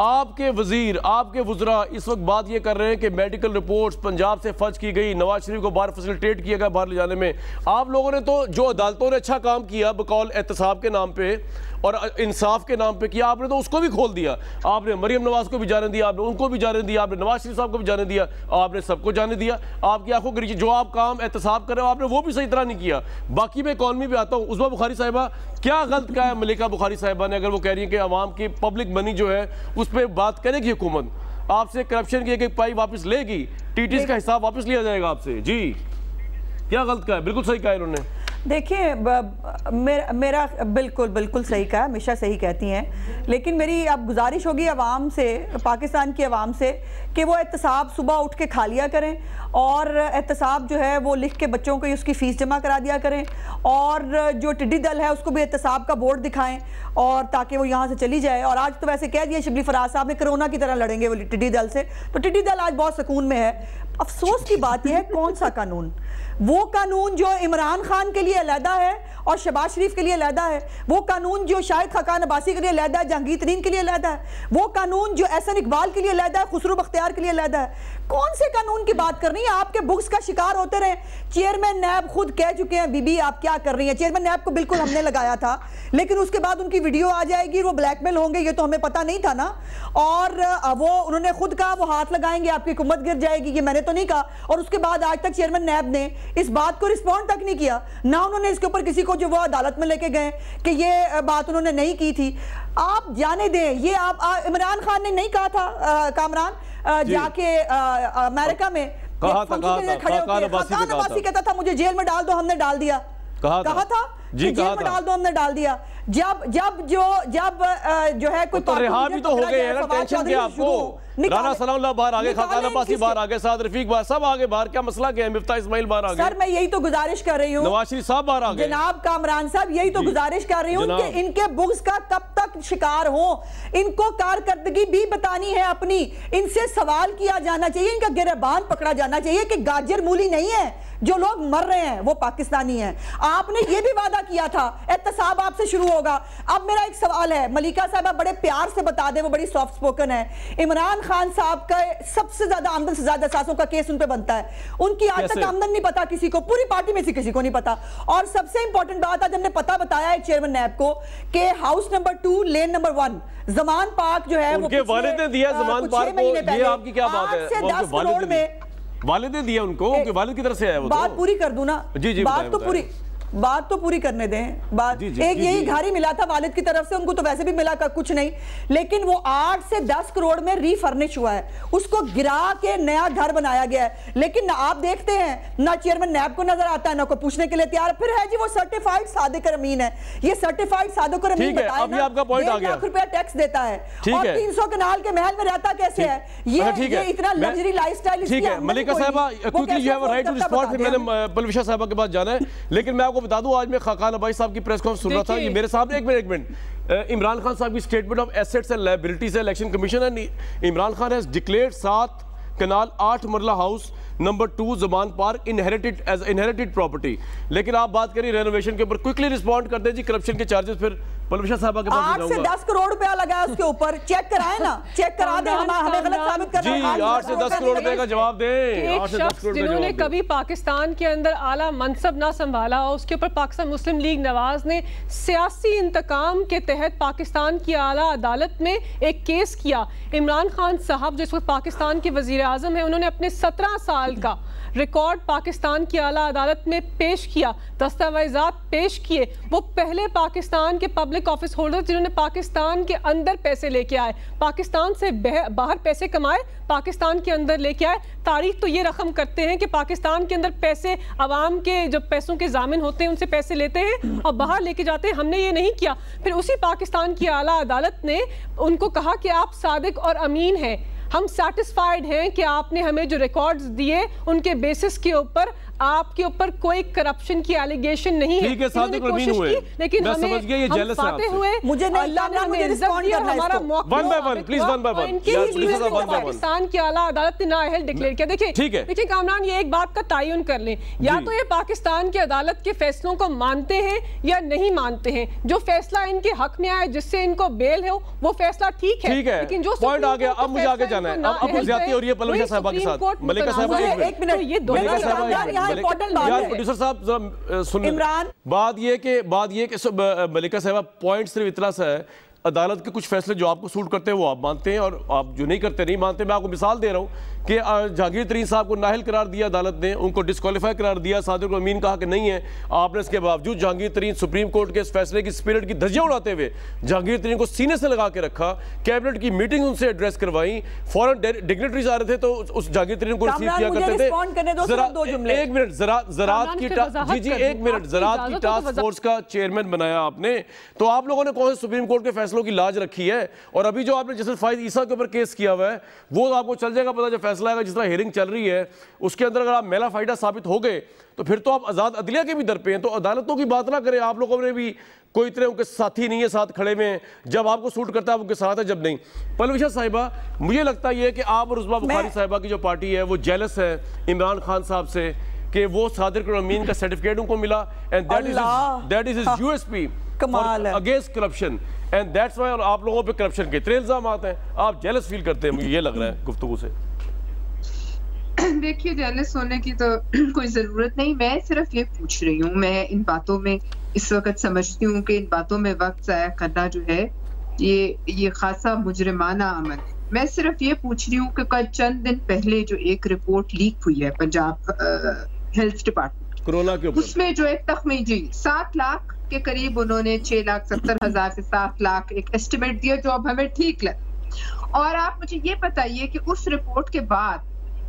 आपके वजीर, आपके वुज़रा इस वक्त बात ये कर रहे हैं कि मेडिकल रिपोर्ट्स पंजाब से फर्ज की गई, नवाज शरीफ को बाहर फैसिलिटेट किया गया बाहर ले जाने में। आप लोगों ने तो जो अदालतों ने अच्छा काम किया बकौल एहतसाब के नाम पे और इंसाफ के नाम पे किया, आपने तो उसको भी खोल दिया। आपने मरियम नवाज को भी जाने दिया, आपने उनको भी जाने दिया, आपने नवाज शरीफ साहब को भी जाने दिया, आपने सबको जाने दिया। आपकी आंखों के नीचे जो आप काम एहतसाब कर रहे हो आपने वो भी सही तरह नहीं किया। बाकी मैं इकॉनमी पे आता हूँ। उस्मा बुखारी साहिबा, क्या गलत कहा है मलिका बुखारी साहिबा ने अगर वो कह रही है कि आवाम की पब्लिक मनी जो है उस पर बात करेगी हुकूमत, आपसे करप्शन की एक पाई वापस लेगी, टीटीएस का हिसाब वापस लिया जाएगा आपसे? जी क्या गलत कहा है? बिल्कुल सही कहा इन्होंने। देखिए मेरा बिल्कुल सही कहा, हमेशा सही कहती हैं, लेकिन मेरी अब गुजारिश होगी आवाम से, पाकिस्तान की आवाम से, कि वो एहतसाब सुबह उठ के खा लिया करें और एहतसाब जो है वो लिख के बच्चों को उसकी फ़ीस जमा करा दिया करें और जो टिड्डी दल है उसको भी एहतसाब का बोर्ड दिखाएं और ताकि वो यहाँ से चली जाए। और आज तो वैसे कह दिया शिबली फराज साहब ने कोरोना की तरह लड़ेंगे वो टिड्डी दल से, तो टिड्डी दल आज बहुत सुकून में है। अफसोस की बात यह है कौन सा कानून, वो कानून जो इमरान खान के लिए अलहदा है और शहबाज शरीफ के लिए अलहदा है, वो कानून जो शाहिद खाकान अब्बासी के लिए अलहदा है, जहांगीर तरीन के लिए अलहदा है, वो कानून जो एहसन इकबाल के लिए अलहदा है, खुसरो बख्तियार के लिए अलहदा है। कौन से कानून की बात कर रही है? आपके बुक्स का शिकार होते रहे। चेयरमैन नैब खुद कह चुके हैं, बीबी आप क्या कर रही हैं। चेयरमैन नैब को बिल्कुल हमने लगाया था, लेकिन उसके बाद उनकी वीडियो आ जाएगी, वो ब्लैकमेल होंगे, ये तो हमें पता नहीं था ना। और वो उन्होंने खुद कहा वो हाथ लगाएंगे आपकी हुकूमत गिर जाएगी, ये मैंने तो नहीं कहा। और उसके बाद आज तक चेयरमैन नैब ने इस बात को रिस्पॉन्ड तक नहीं किया, ना उन्होंने इसके ऊपर किसी को जो वो अदालत में लेके गए कि ये बात उन्होंने नहीं की थी। आप जाने दें, ये आप इमरान खान ने नहीं कहा था कामरान जाके अमेरिका में खाकान अब्बासी कहता था मुझे जेल में डाल दो, हमने डाल दिया, कहा था जेल में डाल दो, हमने डाल दिया। जब जो है कोई तो रिहा भी तो हो गए हैं ना, टेंशन क्या आपको? राना सनाउल्लाह बाहर आगे, खाकान अब्बासी बाहर आगे, साद रफीक बाहर, सब आगे बाहर, क्या मसला क्या है? मिफ्ता इस्माइल बाहर आगे। सर मैं यही तो गुजारिश कर रही हूँ, नवाज शरीफ साहब बाहर आगे, जनाब कामरान साहब यही तो गुजारिश कर रही हूँ कि इनके बुक्स का कब तक शिकार हो, इनको कारकर्दगी भी बतानी है अपनी, इनसे सवाल किया जाना चाहिए, इनका गिरबान पकड़ा जाना चाहिए कि गाजर मूली नहीं है, जो लोग मर रहे हैं वो पाकिस्तानी हैं। आपने ये भी वादा किया था एहतसाब आपसे शुरू होगा। अब मेरा एक सवाल है, मलिका साहब बड़े प्यार से बता दे, वो बड़ी सॉफ्ट स्पोकन है, इमरान खान साहब का सबसे ज्यादा आमदन से ज्यादा सासों का केस उन पे बनता है, उनकी आज तक आमदन नहीं पता किसी को, पूरी पार्टी में से किसी को नहीं पता। और सबसे इंपॉर्टेंट बात आज हमने पता बताया है चेयरमैन नैब को कि house number 2 lane number 1 Zaman park जो है उनके वालिद ने दिया जमान पार्क को, ये आपकी क्या बात है? 10 करोड़ में वालिद ने दिया उनको, उनके वालिद की तरफ से आया वो। बात पूरी कर दूं ना, जी बात तो पूरी करने दें। बात एक यही घारी मिला था वालिद की तरफ से, उनको तो वैसे भी मिला कुछ नहीं, लेकिन वो 8 से 10 करोड़ में रीफर्निश हुआ है, उसको गिरा के नया घर बनाया गया है। लेकिन ना आप देखते हैं ना चेयरमैन नैब को नजर आता है, ना कोई पूछने के लिए तैयार। फिर है जी वो सर्टिफाइड सादिक अमीन है, ये सर्टिफाइड सादिक अमीन बताया ना, ₹1 लाख रुपया टैक्स देता है और 300 कनाल के महल में रहता कैसे है? ये इतना लग्जरी लाइफस्टाइल। ठीक है मलिका साहबा, quickly you have a right to respond. मैंने पलविशा साहबा के पास जाना है, लेकिन मैं बता दूं आज मैं खाकान अब्बासी साहब की प्रेस कॉन्फ्रेंस सुन रहा था, ये मेरे सामने एक मिनट इमरान खान साहब की statement of assets and liabilities है इलेक्शन कमीशन है। Imran Khan has declared 7 kanal 8 marla house number 2 Zaman Park inherited as inherited property. लेकिन आप बात करिए रेनोवेशन के ऊपर, क्विकली रिस्पॉन्ड कर दें जी करप्शन के चार्जेस। फिर पलविशा साहबा के पास 8 से 10 करोड़ रुपया लगा है उसके ऊपर, चेक कराएं ना, चेक करा दें, हमें गलत साबित करना है। जी 8 से 10 करोड़ रुपए का जवाब दें। एक शख्स जिन्होंने कभी पाकिस्तान के अंदर आला मनसब ना संभाला हो, उसके ऊपर पाकिस्तान मुस्लिम लीग नवाज ने सियासी इंतकाम के तहत पाकिस्तान की आला अदालत में एक केस किया। इमरान खान साहब जो इस वक्त पाकिस्तान के वजीर आजम है, उन्होंने अपने 17 साल का रिकॉर्ड पाकिस्तान की आला अदालत में पेश किया, दस्तावेजात पेश किए। वो पहले पाकिस्तान के पब्लिक ऑफिस होल्डर जिन्होंने पाकिस्तान के अंदर पैसे लेके आए, पाकिस्तान से बाहर पैसे कमाए, पाकिस्तान के अंदर लेके आए। तारीख तो ये रकम करते हैं कि पाकिस्तान के अंदर पैसे अवाम के जो पैसों के जामिन होते हैं उनसे पैसे लेते हैं और बाहर लेके जाते हैं। हमने ये नहीं किया। फिर उसी पाकिस्तान की आला अदालत ने उनको कहा कि आप सादिक और अमीन हैं, हम सैटिस्फाइड हैं कि आपने हमें जो रिकॉर्ड्स दिए उनके बेसिस के ऊपर आपके ऊपर कोई करप्शन की एलिगेशन नहीं है। ठीक है, सादिक और अमीन हुए, लेकिन मैं समझ गया ये जेलस है आपसे। हुए मुझे नहीं, अल्लाह ने हमें रिस्पॉन्ड करना है इसको। One by one please, one by one. Pakistan की आला अदालत ने नाअहल डिक्लेयर किया। देखिए ठीक है, देखिए कामरान, ये एक बात का तयन कर लें, या तो ये पाकिस्तान की अदालत के फैसलों को मानते हैं या नहीं मानते हैं। जो फैसला इनके हक में आए, जिससे इनको बेल है, वो फैसला ठीक है, लेकिन जो पॉइंट आ गया, अब मुझे आगे जाना है। अब ज्यादती हो रही है पलविशा साहबा के साथ। मलिका साहबा एक मिनट, ये दोनों प्रोड्यूसर साहब जरा सुन इमरान, बात ये कि मलिका साहबा पॉइंट सिर्फ इतना सा है, अदालत के कुछ फैसले जो आपको सूट करते हैं वो आप मानते हैं और आप जो नहीं करते नहीं मानते। मैं आपको मिसाल दे रहा हूँ कि जहांगीर तरीन साहब को नाहिल करार दिया अदालत ने, उनको डिस्क्वालीफाई करार दिया। सादिक अमीन कहा कि नहीं है, आपने इसके बावजूद जहांगीर तरीन सुप्रीम कोर्ट के इस फैसले की स्पिरिट की धज्जियां उड़ाते हुए जहांगीर तरीन को सीने से लगा के रखा, कैबिनेट की मीटिंग उनसे एड्रेस करवाई, फॉरेन डिग्नेटरीज आ रहे थे तो उस जहांगीर तरीन को रिसीव किया करते थे। एक मिनट, ज़राअत की टास्क फोर्स का चेयरमैन बनाया आपने, तो आप लोगों ने कौन से सुप्रीम कोर्ट के फैसलों की लाज रखी है? और अभी जो आपने जस्टिस फाइज ईसा के ऊपर केस किया हुआ है, वो आपको चल जाएगा पता, जब फैसला आएगा, जिस तरह हियरिंग चल रही है उसके अंदर अगर आप मेला फाइडा साबित हो गए तो फिर तो आप आजाद अदलिया के भी दर पे हैं। तो अदालतों की बात ना करें, आप लोगों ने भी कोई इतने उनके साथी नहीं है साथ खड़े में, जब आपको सूट करता है उनके साथ है, जब नहीं। पलविशा साहिबा, मुझे लगता है कि आप और उस्मा बुखारी साहिबा की जो पार्टी है वो जेलस है इमरान खान साहब से कि वो सादिक और अमीन का सर्टिफिकेट उनको मिला, and that is his USP against corruption, and that's why आप लोगों पे करप्शन के इतने इल्जाम आते हैं, आप जेलस फील करते हैं, मुझे ये लग रहा है गुफ्तगू से। देखिए, जेलस होने की तो कोई जरूरत नहीं, मैं सिर्फ ये पूछ रही हूँ, मैं इन बातों में इस वक्त समझती हूँ कि इन बातों में वक्त जाया करना जो है ये खासा मुजरिमाना अमल है। मैं सिर्फ ये पूछ रही हूँ कि कल चंद दिन पहले जो एक रिपोर्ट लीक हुई है पंजाब हेल्थ डिपार्टमेंट कोरोना के ऊपर, उसमें जो एक तखमीजी 7 लाख के करीब उन्होंने 6,70,000 से 7 लाख एक एस्टिमेट दिया, जो अब हमें ठीक लगा। और आप मुझे ये बताइए कि उस रिपोर्ट के बाद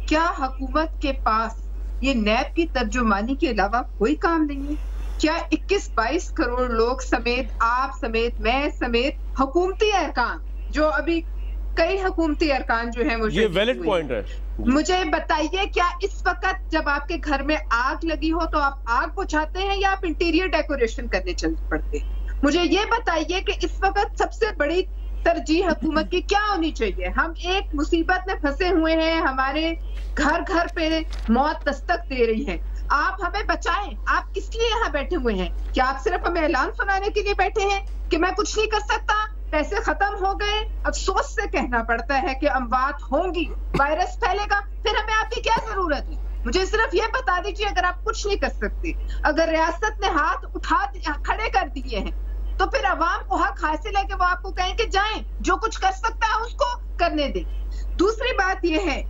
क्या हुकूमत के पास ये नैब की तर्जुमानी के अलावा कोई काम नहीं है? क्या 21-22 करोड़ लोग समेत, आप समेत, मैं समेत, हुकूमती अरकान, जो अभी कई हुकूमती अरकान जो है वो, ये वैलिड पॉइंट है, मुझे बताइए, क्या इस वक्त जब आपके घर में आग लगी हो तो आप आग बुझाते हैं या आप इंटीरियर डेकोरेशन करने चल पड़ते हैं? मुझे ये बताइए कि इस वक्त सबसे बड़ी तरजीह हुकूमत की क्या होनी चाहिए? हम एक मुसीबत में फंसे हुए हैं, हमारे घर घर पे मौत दस्तक दे रही है, आप हमें बचाएं। आप किस लिए यहाँ बैठे हुए हैं? क्या आप सिर्फ हमें ऐलान सुनाने के लिए बैठे हैं कि मैं कुछ नहीं कर सकता, पैसे खत्म हो गए? अफसोस से कहना पड़ता है कि अमवात होंगी, वायरस फैलेगा, फिर हमें आपकी क्या जरूरत है? मुझे सिर्फ ये बता दीजिए, अगर आप कुछ नहीं कर सकते, अगर रियासत ने हाथ खड़े कर दिए हैं, तो फिर अवाम को हक हासिल है कि वो आपको कहें कि जाएं, जो कुछ कर सकता है उसको करने दें। दूसरी बात यह है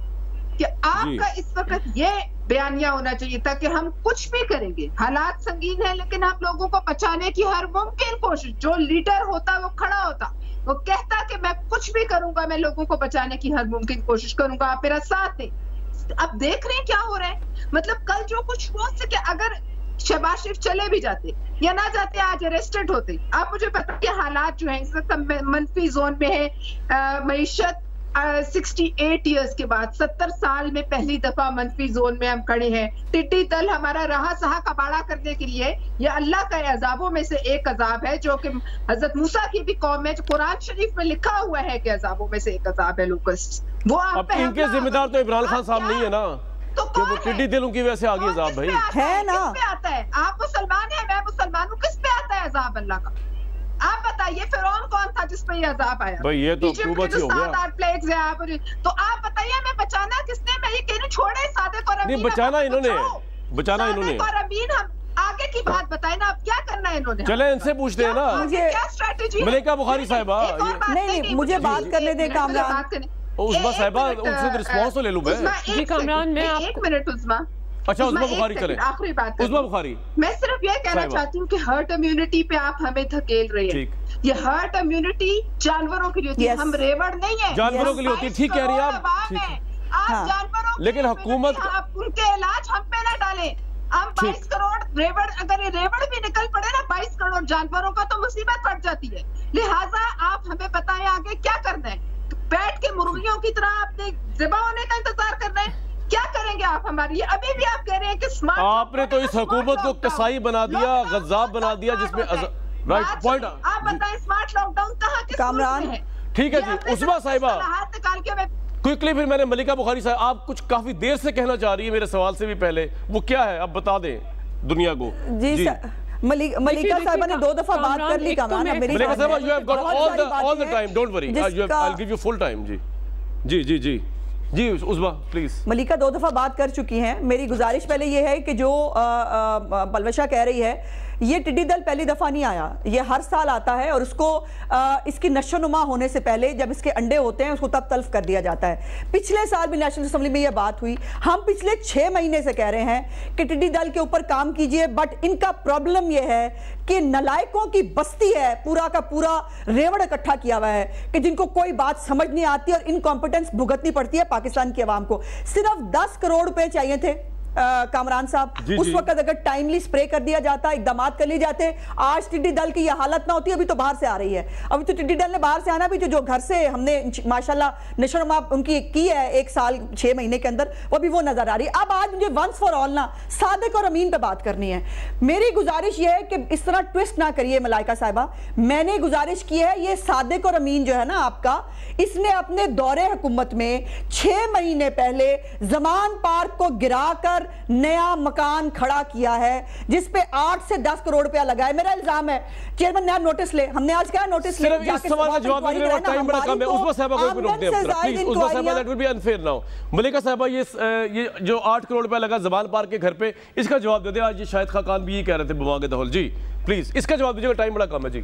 कि आपका इस वक्त ये बयानिया होना चाहिए था कि हम कुछ भी करेंगे, हालात संगीन है, लेकिन हम लोगों को बचाने की हर मुमकिन कोशिश, जो लीडर होता वो खड़ा होता, वो कहता कि मैं कुछ भी करूंगा, मैं लोगों को बचाने की हर मुमकिन कोशिश करूंगा, आप मेरा साथ दें। अब देख रहे हैं क्या हो रहा है, मतलब कल जो कुछ हो सके, अगर शहबाज शरीफ चले भी जाते या ना जाते, आज अरेस्टेड होते, आप मुझे बताइए हालात जो है इस वक्त मनफी जोन में है। मईशत 68 इयर्स के बाद 70 साल में पहली दफा मनफी जोन में हम खड़े हैं। टिड्डी दल हमारा रहा सहा कबाड़ा करने के लिए, ये अल्लाह का अजाबों में से एक अजाब है, जो कि हजरत मूसा की भी कौम है, जो कुरान शरीफ में लिखा हुआ है कि अजाबों में से एक अजाब है लोकस्ट। वो अब इनके जिम्मेदार तो इमरान खान साहब नहीं है ना, तो कि वो टिड्डी दिल उनकी वजह से आ गई अजाब भाई है ना। किस पे आता है? आप मुसलमान हैं, मैं मुसलमान हूँ, किस पे आता है अजाब अल्लाह का? आप बताइए फिरौन कौन था जिस पे ये अजाब आया? भाई ये तो हुकूमत ही हो गया। 7-8 प्लेग्स है आप, तो आप बताइए हमें बचाना किसने? मैं ये कह रही छोड़े सादिक और अमीन, नहीं बचाना इन्होंने, बचाना इन्होंने। और अमीन हम आगे की बात बताए ना, अब क्या करना है इन्होंने? चले इनसे पूछते हैं ना, क्या स्ट्रेटेजी? मलिका बुखारी साहिबा नहीं मुझे बात करने दे कामरान। उस्मा साहिबा उनसे रिस्पॉन्स तो ले लूं मैं। जी कामरान मैं एक मिनट उस्मा। अच्छा उस्मा बुखारी चले, आखिरी बात उस्मा बुखारी। मैं सिर्फ ये कहना चाहती हूँ कि हर्ट इम्यूनिटी पे आप हमें धकेल रहे हैं। ये हर्ट इम्यूनिटी जानवरों के लिए होती है, हम रेवड़ नहीं है। जानवरों के लिए होती है, ठीक कह रही है आप। आप जानवरों, लेकिन हुकूमत आप उनके इलाज हम पे ना डालें। हम 22 करोड़ रेवड़, अगर ये रेवड़ भी निकल पड़े ना 22 करोड़ जानवरों का, तो मुसीबत पड़ जाती है। लिहाजा आप हमें बताएं आगे क्या करना है। बैठ के मुर्गियों की तरह आपने ज़िबा होने का इंतजार करना है? क्या करेंगे आप हमारी? अभी भी आप कह रहे हैं कि स्मार्ट, आपने तो इस हुकूमत को कसाई बना दिया, गज्जाब बना दिया, जिसमें राइट पॉइंट। आप बताएं स्मार्ट लॉकडाउन कहाँ किस कामरान है? ठीक है जी उस्मा साहिबा हाथ निकाल के मैं क्विकली, फिर मैंने मलिका बुखारी साहब, आप कुछ काफी देर से कहना चाह रही है मेरे सवाल से भी पहले, वो क्या है आप बता दें दुनिया को। जी मलिका साहिबा ने 2 दफा बात कर ली कामरान। मलिका साहिबा you have got all the time, don't worry, I will give you full time. जी जी जी जी जी उस्मा प्लीज। मलिका 2 दफा बात कर चुकी हैं। मेरी गुजारिश पहले ये है कि जो पलवशा कह रही है, ये टिड्डी दल पहली दफा नहीं आया, ये हर साल आता है और उसको इसकी नशोनुमा होने से पहले जब इसके अंडे होते हैं उसको तब तल्फ कर दिया जाता है। पिछले साल भी नेशनल असेंबली में यह बात हुई। हम पिछले 6 महीने से कह रहे हैं कि टिड्डी दल के ऊपर काम कीजिए, बट इनका प्रॉब्लम यह है कि नलायकों की बस्ती है, पूरा का पूरा रेवड़ इकट्ठा किया हुआ है कि जिनको कोई बात समझ नहीं आती और इनकॉम्पिटेंस भुगतनी पड़ती है पाकिस्तान की आवाम को। सिर्फ 10 करोड़ रुपए चाहिए थे कामरान साहब, उस वक्त अगर टाइमली स्प्रे कर दिया जाता, इकदाम कर लिए जाते, आज टिड्डी दल की यह हालत ना होती। अभी तो बाहर से आ रही है, अभी तो टिड्डी दल ने बाहर से आना भी, जो घर से हमने माशाल्लाह नशोनुमा उनकी की है 1 साल 6 महीने के अंदर, वो भी वो नजर आ रही है। अब आज मुझे वंस फॉर ऑल ना सादिक और अमीन पे बात करनी है। मेरी गुजारिश यह है कि इस तरह ट्विस्ट ना करिए मलाइका साहिबा। मैंने गुजारिश की है, ये सादिक और अमीन जो है ना आपका, इसने अपने दौरे हुकूमत में 6 महीने पहले जमान पार्क को गिराकर नया मकान खड़ा किया है जिस पे 8 से 10 करोड़ रुपया लगा है। मेरा इल्जाम है चेयरमैन ने नोटिस ले, हमने आज क्या नोटिस ले, सिर्फ इस सवाल का जवाब देने में टाइम बड़ा कम है। उस्मा साहिबा को भी रोक दें प्लीज। उस्मा साहिबा that will be unfair now. Malika साहिबा ये जो 8 करोड़ रुपया लगा जमान पार्क के घर पे, इसका जवाब दे दे। आज ये शाहिद खाकान भी ये कह रहे थे बवागे दहल जी, प्लीज इसका जवाब दीजिएगा, टाइम बड़ा कम है जी।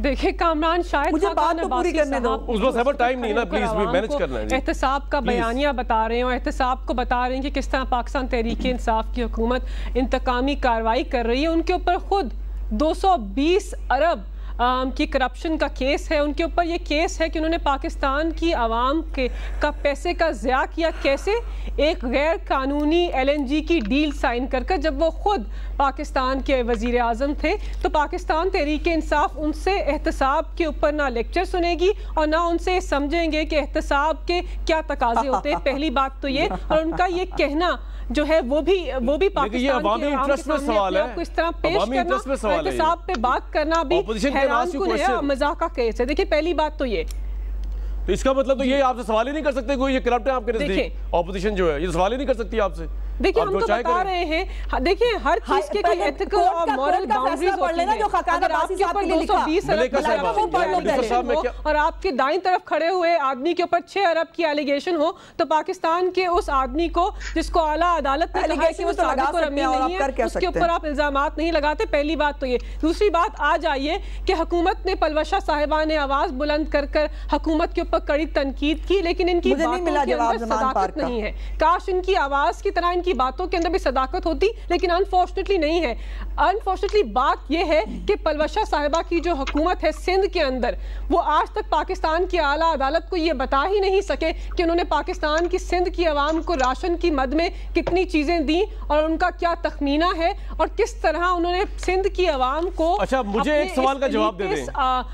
देखिए कामरान, शायद मुझे बात तो पूरी करने दो। उस्मा साहिबा टाइम नहीं ना, प्लीज भी मैनेज करना है। एहतसाब का बयानिया बता रहे हैं और एहतसाब को बता रहे हैं कि किस तरह पाकिस्तान तहरीक इंसाफ की हुकूमत इंतकामी कार्रवाई कर रही है। उनके ऊपर खुद 220 अरब की करप्शन का केस है। उनके ऊपर ये केस है कि उन्होंने पाकिस्तान की आवाम के का पैसे का ज़िया किया। कैसे? एक गैर कानूनी LNG की डील साइन कर जब वो खुद पाकिस्तान के वज़ीर आज़म थे, तो पाकिस्तान तहरीक इंसाफ उनसे एहतसाब के ऊपर ना लेक्चर सुनेगी और ना उनसे समझेंगे कि एहतसाब के क्या तकाजे होते हैं। पहली बात तो ये, और उनका ये कहना जो है वो भी पाकिस्तान के आवाम के सामने आपको इस तरह पेश करना, एहतसाब पे बात करना भी हैरानकुन है और मजाक का केस है। देखिए पहली बात तो ये, तो इसका मतलब तो ये आपसे सवाल ही नहीं कर सकते कोई ये करप्ट है आपके नजदीक, ऑपोजिशन जो है ये सवाल ही नहीं कर सकती आपसे। देखिए हम तो बता रहे हैं, देखिए हर चीज के कोई एथिकल और मॉरल बाउंड्रीज होती हैं। अगर आपके ऊपर 220 अरब हो और आपके दाईं तरफ खड़े हुए आदमी के ऊपर 6 अरब की एलिगेशन हो, तो पाकिस्तान के उस आदमी को जिसको आला अदालत ने कहा कि वो सादिक और अमीन नहीं है, उसके ऊपर आप इल्जामात नहीं लगाते। पहली बात तो ये। दूसरी बात, आ जाइए कि हुकूमत ने पलवशा साहिबा ने आवाज बुलंद कर हुकूमत के ऊपर कड़ी तनकीद की, लेकिन इनकी बातों के अंदर सदाकत नहीं है। काश इनकी आवाज की तरह की बातों के अंदर भी सदाकत होती, लेकिन अनफॉर्चुनेटली नहीं है। अनफॉर्चुनेटली बात यह है कि पलवशा साहिबा की जो हुकूमत है सिंध के अंदर, वो आज तक पाकिस्तान की आला अदालत को ये बता ही नहीं सके कि उन्होंने पाकिस्तान की सिंध की आवाम को राशन की मद में कितनी चीजें दी और उनका क्या तखमीना है और किस तरह उन्होंने सिंध की आवाम को। अच्छा, मुझे एक सवाल का जवाब दे दें,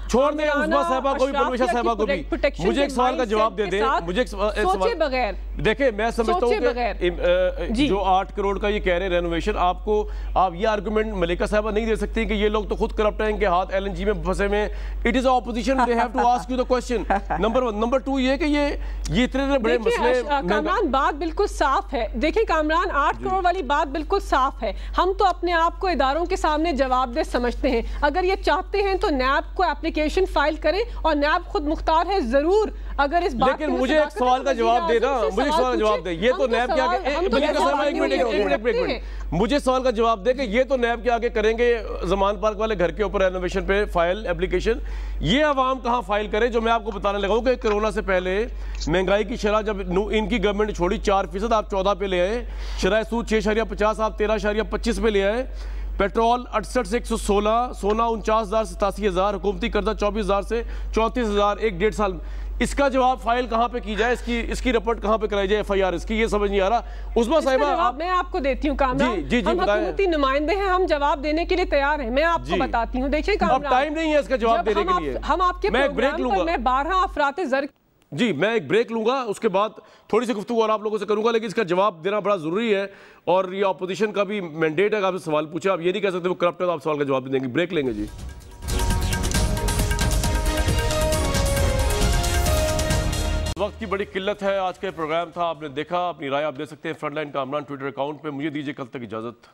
छोड़ दें उस्मा साहिबा को भी, पलवशा साहिबा को भी, मुझे एक सवाल का जवाब दे दें। मुझे सोचे बगैर देखिए मैं समझता हूँ कि जो 8 करोड़ का ये कह रहे हैं रेनोवेशन, आप ये आर्गुमेंट मलिका साहबा नहीं दे सकती कि ये लोग तो खुद करप्ट हैं, इनके हाथ LNG में फंसे हुए। It is opposition, they have to ask you the question. Number 1। Number 2 ये कि ये इतने बड़े मसले। कामरान बात बिल्कुल साफ है। देखिए कामरान, 8 करोड़ वाली बात बिल्कुल साफ है। हम तो अपने आप को इदारों के सामने जवाबदेह समझते हैं। अगर ये चाहते हैं तो नैब को एप्लीकेशन फाइल करें, और नैब खुद मुख्तार है जरूर अगर इस बात। लेकिन मुझे एक सवाल का जवाब देना, मुझे सवाल का जवाब दे, ये तो नैब के आगे, एक मिनट, मुझे सवाल का जवाब दे कि ये तो नैब के आगे करेंगे ज़मान पार्क वाले घर के ऊपर रेनोवेशन पे फाइल एप्लीकेशन, ये अवाम कहाँ फाइल करे? जो मैं आपको बताने लगा हूँ कि कोरोना से पहले महंगाई की शरह जब इनकी गवर्नमेंट ने छोड़ी 4%, आप 14 पे ले आए, शरह सूद 6.50 आप 13.25 पे ले आए, पेट्रोल 68 से 116, सोना 49,000 से 87,000, हुकूमती कर्जा 24,000 से 34,000 1.5 साल। इसका जवाब फाइल कहाँ पे की जाए? इसकी रिपोर्ट कहाँ पे कराई जाए? FIR इसकी, ये समझ नहीं आ रहा। उस्मा साहिबा मैं आपको देती हूँ कामरान, जी हम हुकूमती नुमाइंदे हैं, हम जवाब देने के लिए तैयार हैं। मैं आपको बताती हूँ, देखिए अब टाइम नहीं है इसका जवाब देने के लिए। हम आपके प्रोग्राम पर मैं 12 अफराते ज़र जी, मैं एक ब्रेक लूंगा, उसके बाद थोड़ी सी गुफ्तगू और आप लोगों से करूंगा, लेकिन इसका जवाब देना बड़ा जरूरी है और ये अपोजिशन का भी मैंडेट है कि आपसे सवाल पूछे। आप ये नहीं कह सकते वो करप्ट है तो आप सवाल का जवाब देंगे। ब्रेक लेंगे जी। वक्त की बड़ी किल्लत है, आज का प्रोग्राम था, आपने देखा, अपनी राय आप दे सकते हैं फ्रंटलाइन कामरान ट्विटर अकाउंट पे। मुझे दीजिए कल तक इजाजत।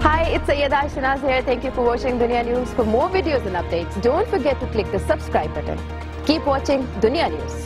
Hi, it's Sayyeda Shanaz here. Thank you for watching Dunya News. For more videos and updates, don't forget to click the subscribe button. Keep watching Dunya News.